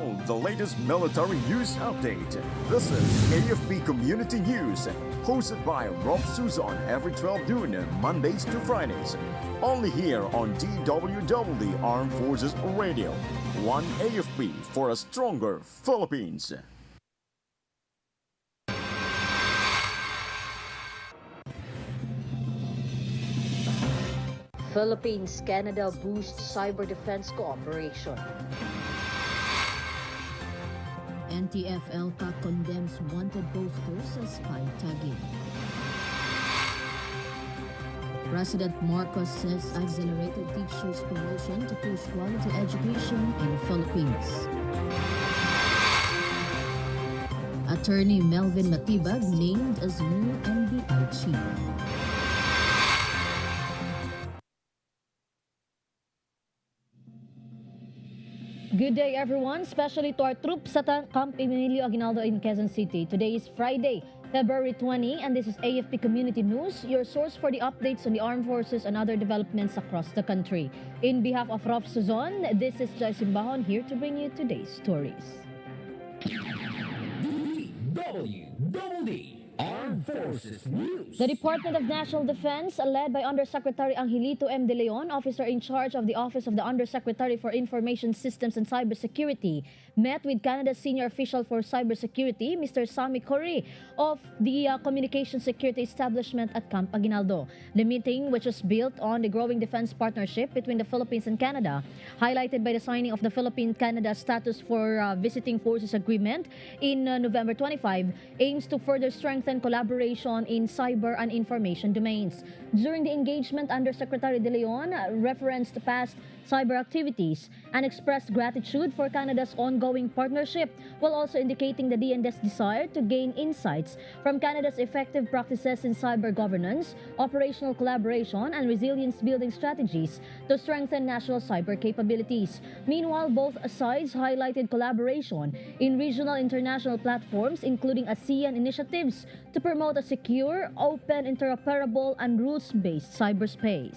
all the latest military news update. This is AFP Community News, hosted by Rob Suzon every 12 noon, Mondays to Fridays. Only here on DWDD Armed Forces Radio. One AFP for a stronger Philippines. Philippines-Canada boosts cyber defense cooperation. NTF-ELCA condemns wanted posters as spy tagging. President Marcos says accelerated teachers' promotion to push quality education in the Philippines. Attorney Melvin Matibag named as new NBI chief. Good day everyone, especially to our troops at Camp Emilio Aguinaldo in Quezon City. Today is Friday, February 20, and this is AFP Community News, your source for the updates on the armed forces and other developments across the country. In behalf of Rob Suzon, this is Jhai Simbajon here to bring you today's stories. DWDD Armed Forces News. The Department of National Defense, led by Undersecretary Angelito M. De Leon, officer in charge of the Office of the Undersecretary for Information Systems and Cybersecurity, met with Canada's senior official for cybersecurity, Mr. Sammy Corey, of the Communication Security Establishment at Camp Aguinaldo. The meeting, which was built on the growing defense partnership between the Philippines and Canada, highlighted by the signing of the Philippine-Canada Status for Visiting Forces Agreement in November 25, aims to further strengthen collaboration in cyber and information domains. During the engagement, Undersecretary De Leon referenced past cyber activities and expressed gratitude for Canada's ongoing partnership, while also indicating the DND's desire to gain insights from Canada's effective practices in cyber governance, operational collaboration, and resilience building strategies to strengthen national cyber capabilities. Meanwhile, both sides highlighted collaboration in regional international platforms, including ASEAN initiatives to promote a secure, open, interoperable, and rules-based cyberspace.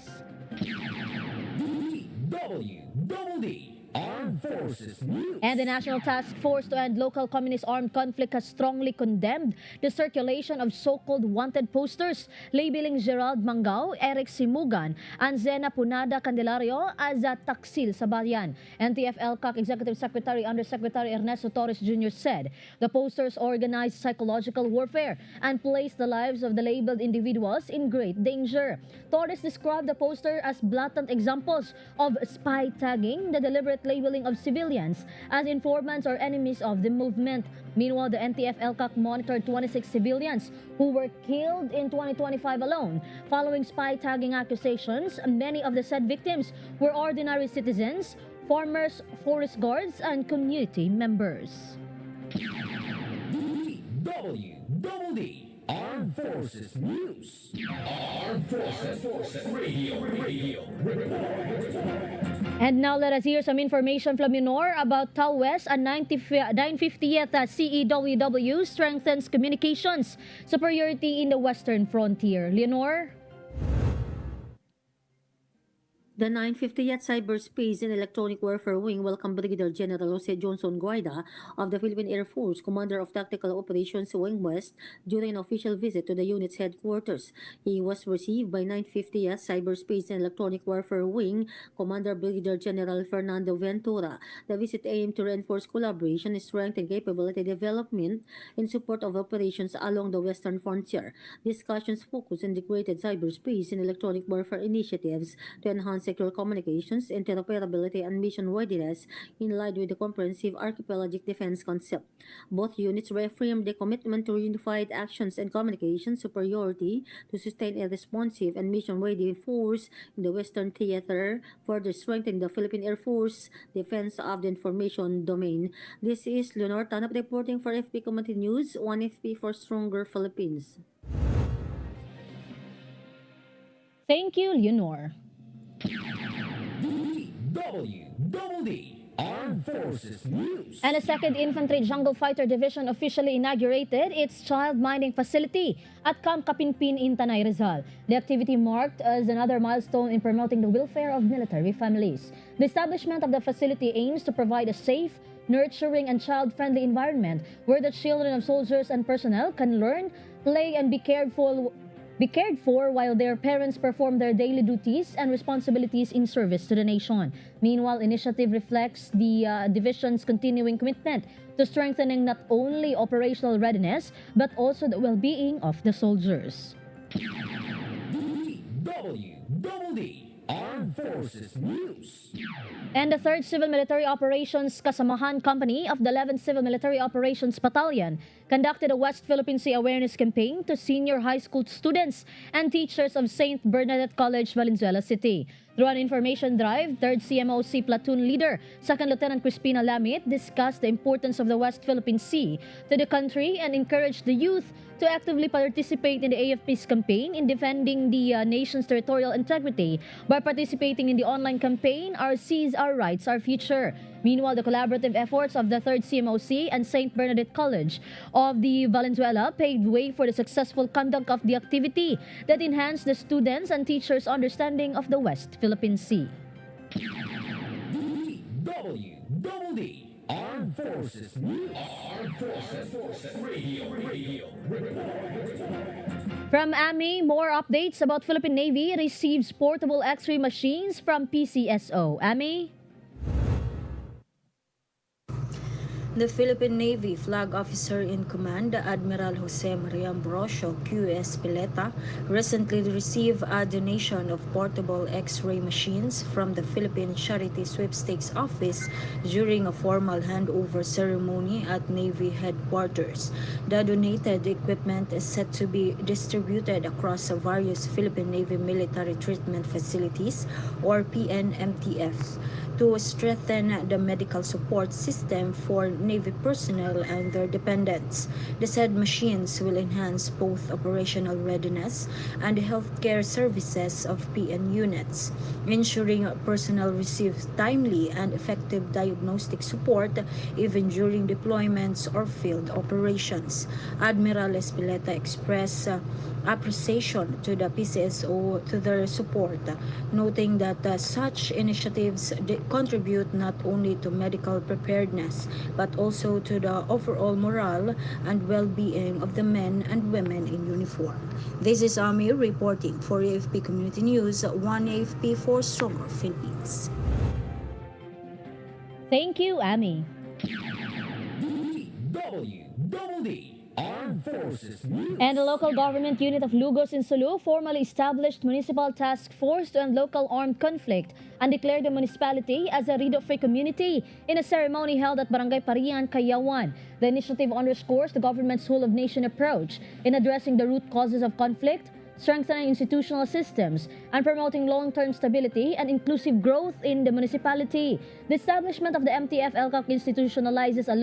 DWDD Armed Forces News. And the National Task Force to End Local Communist Armed Conflict has strongly condemned the circulation of so-called wanted posters labeling Gerald Mangao, Eric Simugan, and Zena Punada Candelario as a taksil sa bayan. NTF-ELCAC Executive Secretary Undersecretary Ernesto Torres Jr. said the posters organized psychological warfare and placed the lives of the labeled individuals in great danger. Torres described the poster as blatant examples of spy tagging, the deliberate labeling of civilians as informants or enemies of the movement. Meanwhile, the NTF-ELCAC monitored 26 civilians who were killed in 2025 alone. Following spy tagging accusations, many of the said victims were ordinary citizens, farmers, forest guards, and community members. DWDD Armed Forces News. Armed Forces Radio. And now let us hear some information from Leonor about Tau West, a 950th CEWW strengthens communications superiority in the Western Frontier. Leonor? The 950th Cyberspace and Electronic Warfare Wing welcomed Brigadier General Jose Johnson Guaida of the Philippine Air Force, Commander of Tactical Operations Wing West, during an official visit to the unit's headquarters. He was received by 950th Cyberspace and Electronic Warfare Wing Commander Brigadier General Fernando Ventura. The visit aimed to reinforce collaboration, strength, and capability development in support of operations along the Western Frontier. Discussions focused on integrated cyberspace and electronic warfare initiatives to enhance secure communications, interoperability, and mission readiness in line with the comprehensive archipelagic defense concept. Both units reaffirmed their commitment to unified actions and communication superiority to sustain a responsive and mission-ready force in the Western Theater, further strengthening the Philippine Air Force defense of the information domain. This is Leonor Tanap reporting for FP Community News, 1FP for Stronger Philippines. Thank you, Leonor. DWDD Armed Forces News. And the 2nd Infantry Jungle Fighter Division officially inaugurated its child mining facility at Camp Kapinpin in Tanay, Rizal. The activity marked as another milestone in promoting the welfare of military families. The establishment of the facility aims to provide a safe, nurturing, and child-friendly environment where the children of soldiers and personnel can learn, play, and be cared for while their parents perform their daily duties and responsibilities in service to the nation. Meanwhile, initiative reflects the division's continuing commitment to strengthening not only operational readiness but also the well-being of the soldiers. DWDD Armed Forces News. And the 3rd Civil Military Operations Kasamahan Company of the 11th Civil Military Operations Battalion conducted a West Philippine Sea Awareness Campaign to senior high school students and teachers of St. Bernadette College, Valenzuela City. Through an information drive, 3rd CMOC Platoon Leader, 2nd Lieutenant Crispina Lamit, discussed the importance of the West Philippine Sea to the country and encouraged the youth to actively participate in the AFP's campaign in defending the nation's territorial integrity by participating in the online campaign Our Seas, Our Rights, Our Future. Meanwhile, the collaborative efforts of the 3rd CMOC and St. Bernadette College of the Valenzuela paved way for the successful conduct of the activity that enhanced the students' and teachers' understanding of the West Philippine Sea. DWDD Armed Forces News. Armed Forces Radio. From AMI, more updates about Philippine Navy receives portable X-ray machines from PCSO. AMI? The Philippine Navy Flag Officer in Command, Admiral Jose Maria Ambrosio Q.S. Pileta, recently received a donation of portable X-ray machines from the Philippine Charity Sweepstakes Office during a formal handover ceremony at Navy headquarters. The donated equipment is set to be distributed across various Philippine Navy military treatment facilities, or PNMTFs, to strengthen the medical support system for Navy personnel and their dependents. The said machines will enhance both operational readiness and the healthcare services of PN units, ensuring personnel receive timely and effective diagnostic support even during deployments or field operations. Admiral Espileta expressed appreciation to the PCSO to their support, noting that such initiatives contribute not only to medical preparedness but also to the overall morale and well-being of the men and women in uniform. This is Amir reporting for AFP Community News, 1 AFP for Stronger Philippines. Thank you, AMI. DWDD Armed Forces News. And the local government unit of Lugos in Sulu formally established Municipal Task Force to End Local Armed Conflict and declared the municipality as a RIDO-free community in a ceremony held at Barangay Parian, Kayawan. The initiative underscores the government's whole-of-nation approach in addressing the root causes of conflict, strengthening institutional systems, and promoting long-term stability and inclusive growth in the municipality. The establishment of the MTF-LCAC institutionalizes a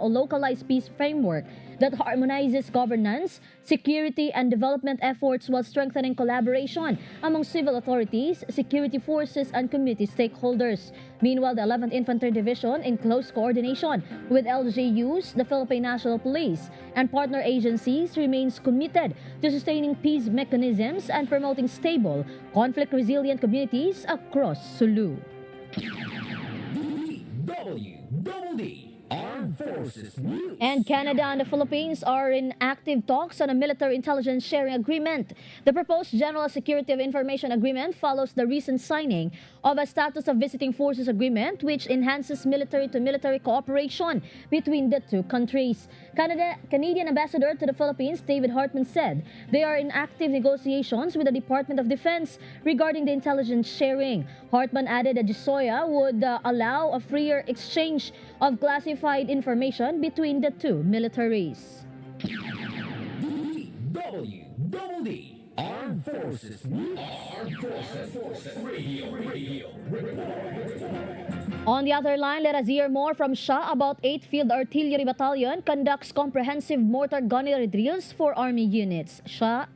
localized peace framework that harmonizes governance, security, and development efforts while strengthening collaboration among civil authorities, security forces, and community stakeholders. Meanwhile, the 11th Infantry Division, in close coordination with LGUs, the Philippine National Police, and partner agencies, remains committed to sustaining peace mechanisms and promoting stable, conflict-resilient communities across Sulu. DWDD Armed Forces News. And Canada and the Philippines are in active talks on a military intelligence sharing agreement. The proposed General Security of Information Agreement follows the recent signing of a Status of Visiting Forces Agreement, which enhances military-to-military cooperation between the two countries. Canadian Ambassador to the Philippines, David Hartman, said they are in active negotiations with the Department of Defense regarding the intelligence sharing. Hartman added that GSOIA would allow a freer exchange of classified information between the two militaries. DWDD Armed Forces News. Armed Forces Radio. On the other line, let us hear more from Shah about 8th Field Artillery Battalion conducts comprehensive mortar gunnery drills for Army units. Shah?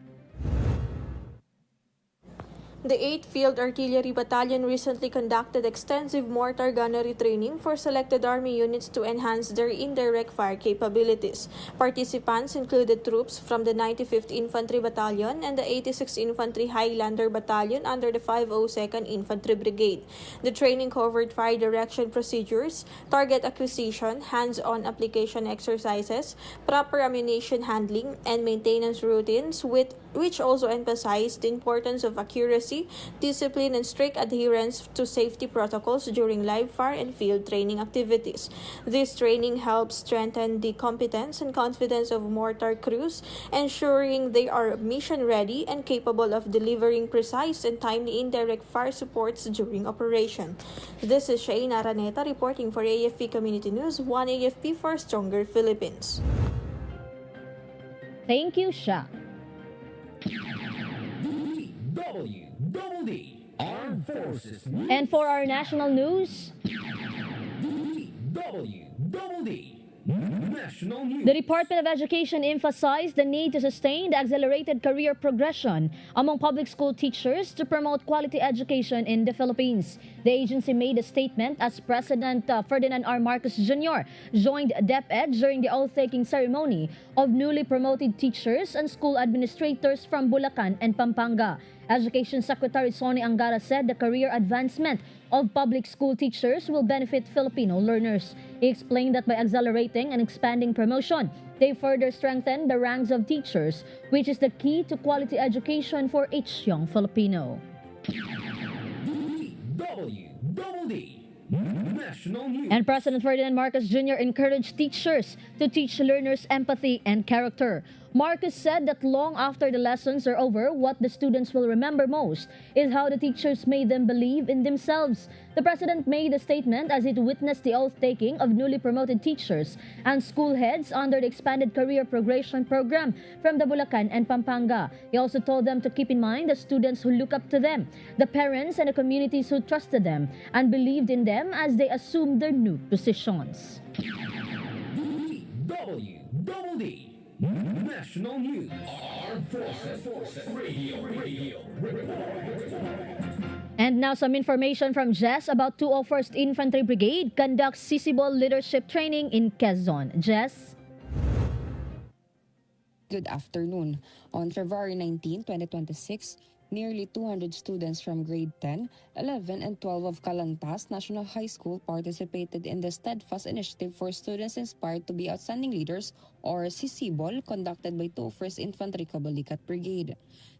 The 8th Field Artillery Battalion recently conducted extensive mortar gunnery training for selected Army units to enhance their indirect fire capabilities. Participants included troops from the 95th Infantry Battalion and the 86th Infantry Highlander Battalion under the 502nd Infantry Brigade. The training covered fire direction procedures, target acquisition, hands-on application exercises, proper ammunition handling, and maintenance routines, which also emphasized the importance of accuracy, discipline, and strict adherence to safety protocols during live fire and field training activities. This training helps strengthen the competence and confidence of mortar crews, ensuring they are mission ready and capable of delivering precise and timely indirect fire supports during operation. This is Shayna Araneta reporting for AFP Community News, 1 AFP for Stronger Philippines. Thank you, Sha. DWDD Armed Forces News. And for our national news, DWDD National News. the Department of Education emphasized the need to sustain the accelerated career progression among public school teachers to promote quality education in the Philippines. The agency made a statement as President Ferdinand R. Marcos Jr. joined DepEd during the oath-taking ceremony of newly promoted teachers and school administrators from Bulacan and Pampanga. Education Secretary Sonny Angara said the career advancement of public school teachers will benefit Filipino learners. He explained that by accelerating and expanding promotion, they further strengthen the ranks of teachers, which is the key to quality education for each young Filipino. DWDD National News. And President Ferdinand Marcos Jr. encouraged teachers to teach learners empathy and character. Marcos said that long after the lessons are over, what the students will remember most is how the teachers made them believe in themselves. The president made a statement as it witnessed the oath-taking of newly promoted teachers and school heads under the expanded career progression program from the Bulacan and Pampanga. He also told them to keep in mind the students who look up to them, the parents and the communities who trusted them and believed in them as they assumed their new positions. DWDD National News. Armed Forces Radio. And now some information from Jess about 201st Infantry Brigade conducts Sisibol leadership training in Quezon. Jess? Good afternoon. On February 19, 2026, nearly 200 students from grade 10, 11, and 12 of Calantas National High School participated in the Steadfast Initiative for Students Inspired to be Outstanding Leaders, or Sisibol, conducted by 201st Infantry Cabalikat Brigade.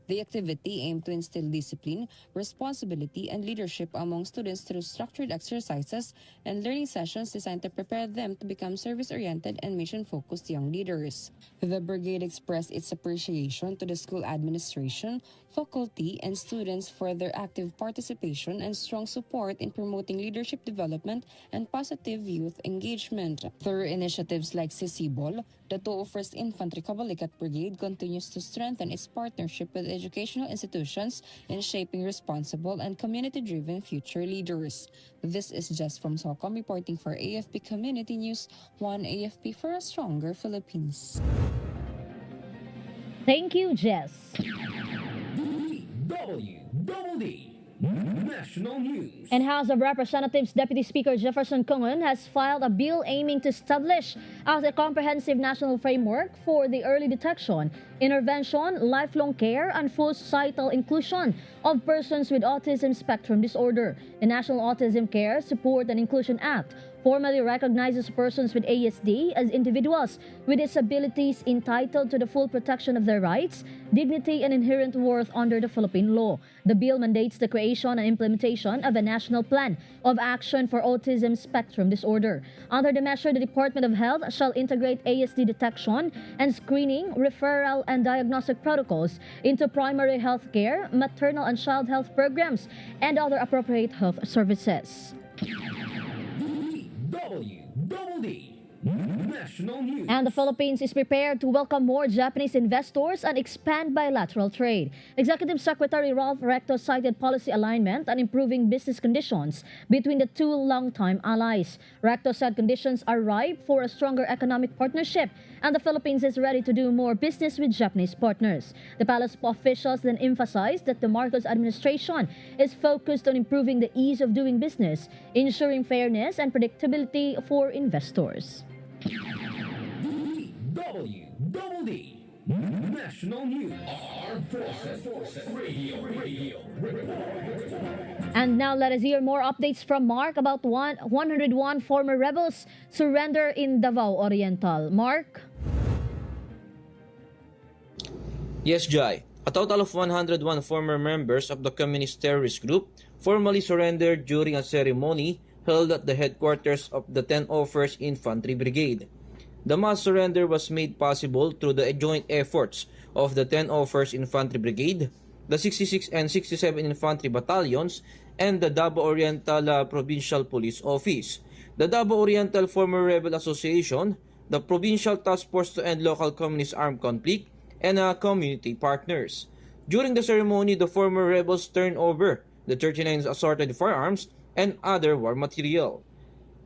The activity aimed to instill discipline, responsibility, and leadership among students through structured exercises and learning sessions designed to prepare them to become service-oriented and mission-focused young leaders. The brigade expressed its appreciation to the school administration, faculty, and students for their active participation and strong support in promoting leadership development and positive youth engagement. Through initiatives like Sisibol, the 201st Infantry Cabalikat Brigade continues to strengthen its partnership with educational institutions in shaping responsible and community-driven future leaders. This is Jess from SOCOM reporting for AFP Community News, 1 AFP for a stronger Philippines. Thank you, Jess. DWDD National News. And House of Representatives Deputy Speaker Jefferson Cungon has filed a bill aiming to establish as a comprehensive national framework for the early detection, intervention, lifelong care, and full societal inclusion of persons with autism spectrum disorder. The National Autism Care, Support, and Inclusion Act formally recognizes persons with ASD as individuals with disabilities entitled to the full protection of their rights, dignity, and inherent worth under the Philippine law. The bill mandates the creation and implementation of a national plan of action for autism spectrum disorder. Under the measure, the Department of Health shall integrate ASD detection and screening, referral, and diagnostic protocols into primary health care, maternal and child health programs, and other appropriate health services. DWDD National News. And the Philippines is prepared to welcome more Japanese investors and expand bilateral trade. Executive Secretary Ralph Recto cited policy alignment and improving business conditions between the two longtime allies. Recto said conditions are ripe for a stronger economic partnership, and the Philippines is ready to do more business with Japanese partners. The palace officials then emphasized that the Marcos administration is focused on improving the ease of doing business, ensuring fairness and predictability for investors. DWDD National News. Armed Forces Radio. And now let us hear more updates from Mark about 101 former rebels surrender in Davao Oriental. Mark? Yes, Jhai. A total of 101 former members of the communist terrorist group formally surrendered during a ceremony held at the headquarters of the 101st Infantry Brigade. The mass surrender was made possible through the joint efforts of the 101st Infantry Brigade, the 66 and 67 Infantry Battalions, and the Davao Oriental Provincial Police Office, the Davao Oriental Former Rebel Association, the Provincial Task Force to End Local Communist Armed Conflict, and community partners. During the ceremony, the former rebels turned over the 39 assorted firearms and other war material.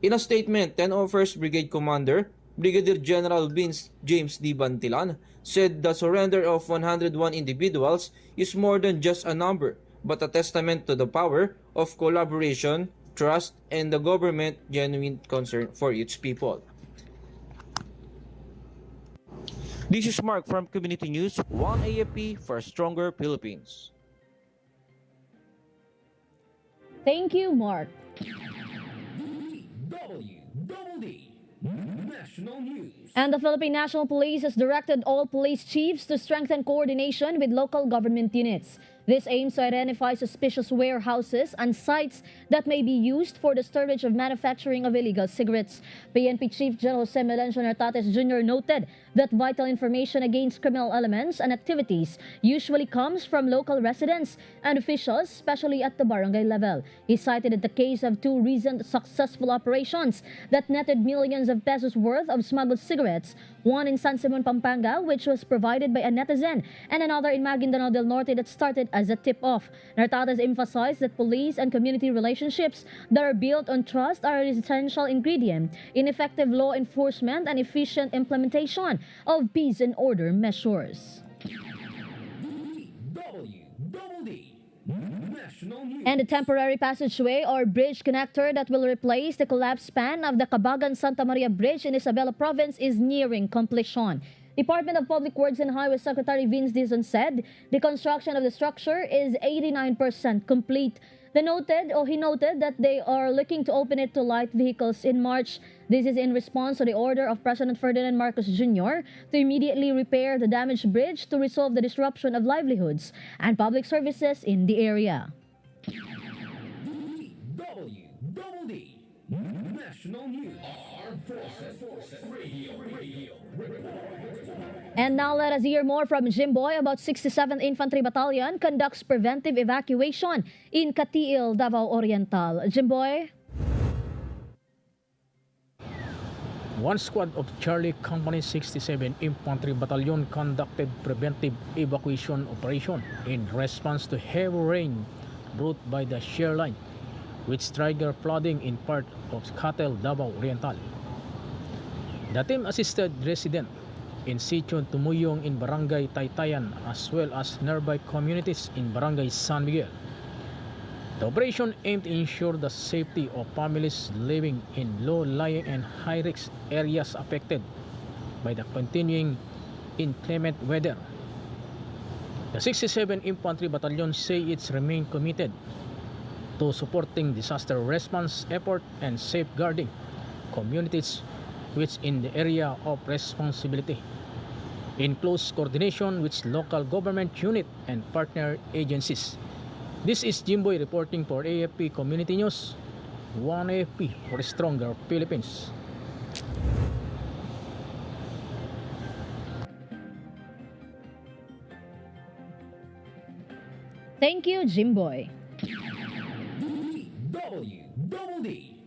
In a statement, 101st Brigade Commander Brigadier General James D. Bantilan said the surrender of 101 individuals is more than just a number, but a testament to the power of collaboration, trust, and the government's genuine concern for its people. This is Mark from Community News, 1 AFP for a stronger Philippines. Thank you, Mark. DWDD National News. And the Philippine National Police has directed all police chiefs to strengthen coordination with local government units. This aims to identify suspicious warehouses and sites that may be used for the storage of manufacturing of illegal cigarettes. PNP Chief General Simbajon Jr. noted that vital information against criminal elements and activities usually comes from local residents and officials, especially at the barangay level. He cited the case of two recent successful operations that netted millions of pesos worth of smuggled cigarettes, one in San Simon, Pampanga, which was provided by a netizen, and another in Maguindanao del Norte that started as a tip-off. Nartatas emphasized that police and community relationships that are built on trust are an essential ingredient in effective law enforcement and efficient implementation of peace and order measures. DWDD National News. And the temporary passageway or bridge connector that will replace the collapsed span of the Cabagan-Santa Maria Bridge in Isabela Province is nearing completion. Department of Public Works and Highway Secretary Vince Dizon said the construction of the structure is 89% complete. He noted that they are looking to open it to light vehicles in March. This is in response to the order of President Ferdinand Marcos Jr. to immediately repair the damaged bridge to resolve the disruption of livelihoods and public services in the area. DWDD National News. Armed Forces Radio. And now let us hear more from Jimboy about 67th Infantry Battalion conducts preventive evacuation in Katiil, Davao Oriental. Jimboy? One squad of Charlie Company 67 Infantry Battalion conducted preventive evacuation operation in response to heavy rain brought by the shear line, which triggered flooding in part of Katiil, Davao Oriental. The team assisted residents in situ Tumuyong in Barangay Taytayan as well as nearby communities in Barangay San Miguel. The operation aimed to ensure the safety of families living in low-lying and high-risk areas affected by the continuing inclement weather. The 67 Infantry Battalion say it's remained committed to supporting disaster response effort and safeguarding communities which in the area of responsibility, in close coordination with local government unit and partner agencies. This is Jimboy reporting for AFP Community News, 1 AFP for a stronger Philippines. Thank you, Jimboy. DWDD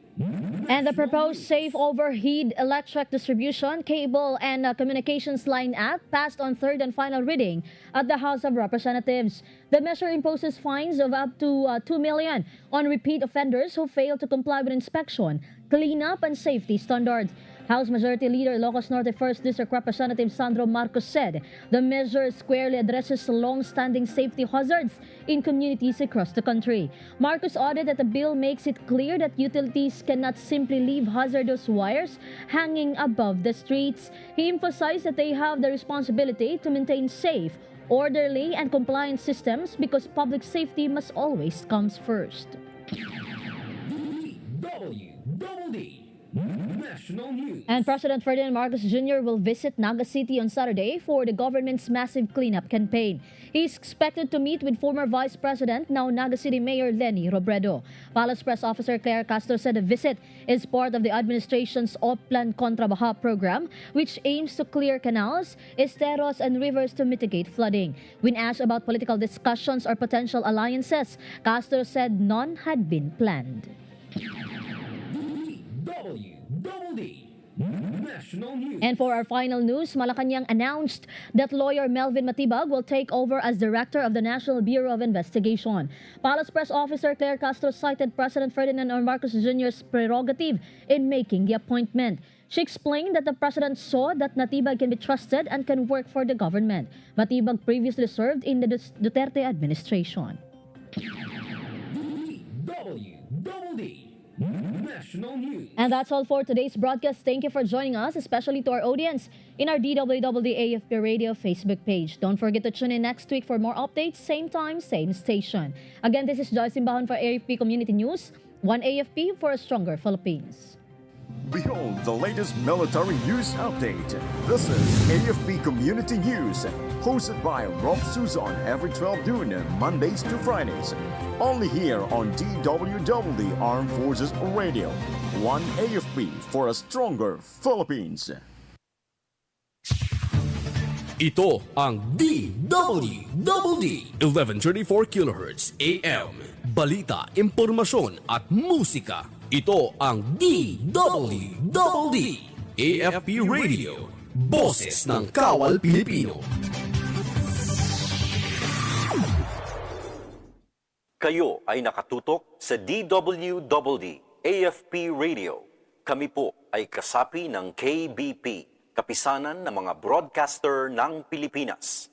And the proposed Safe Overhead Electric Distribution, Cable and Communications Line Act passed on third and final reading at the House of Representatives. The measure imposes fines of up to 2 million on repeat offenders who fail to comply with inspection, cleanup, and safety standards. House Majority Leader Ilocos Norte 1st District Representative Sandro Marcos said the measure squarely addresses long-standing safety hazards in communities across the country. Marcos added that the bill makes it clear that utilities cannot simply leave hazardous wires hanging above the streets. He emphasized that they have the responsibility to maintain safe, orderly, and compliant systems because public safety must always come first. DWDD National News. And President Ferdinand Marcos Jr. will visit Naga City on Saturday for the government's massive cleanup campaign. He is expected to meet with former Vice President, now Naga City Mayor Lenny Robredo. Palace Press Officer Claire Castro said the visit is part of the administration's Oplan Contra Baha program, which aims to clear canals, esteros, and rivers to mitigate flooding. When asked about political discussions or potential alliances, Castro said none had been planned. DWDD National News. And for our final news, Malacanang announced that lawyer Melvin Matibag will take over as director of the National Bureau of Investigation. Palace Press Officer Claire Castro cited President Ferdinand Marcos Jr.'s prerogative in making the appointment. She explained that the president saw that Matibag can be trusted and can work for the government. Matibag previously served in the Duterte administration. DWDD National News. And that's all for today's broadcast. Thank you for joining us, especially to our audience in our DWDD AFP Radio Facebook page. Don't forget to tune in next week for more updates, same time, same station. Again, this is Jhai Simbajon for AFP Community News. One AFP for a stronger Philippines. Behold the latest military news update. This is AFP Community News, hosted by Rob Suzon every 12 noon, Mondays to Fridays. Only here on DWDD Armed Forces Radio. One AFP for a stronger Philippines. Ito ang DWDD 1134 kHz AM. Balita, impormasyon at musika. Ito ang DWDD AFP Radio. Boses ng Kawal Pilipino. Kayo ay nakatutok sa DWDD AFP Radio. Kami po ay kasapi ng KBP, Kapisanan ng mga Broadcaster ng Pilipinas.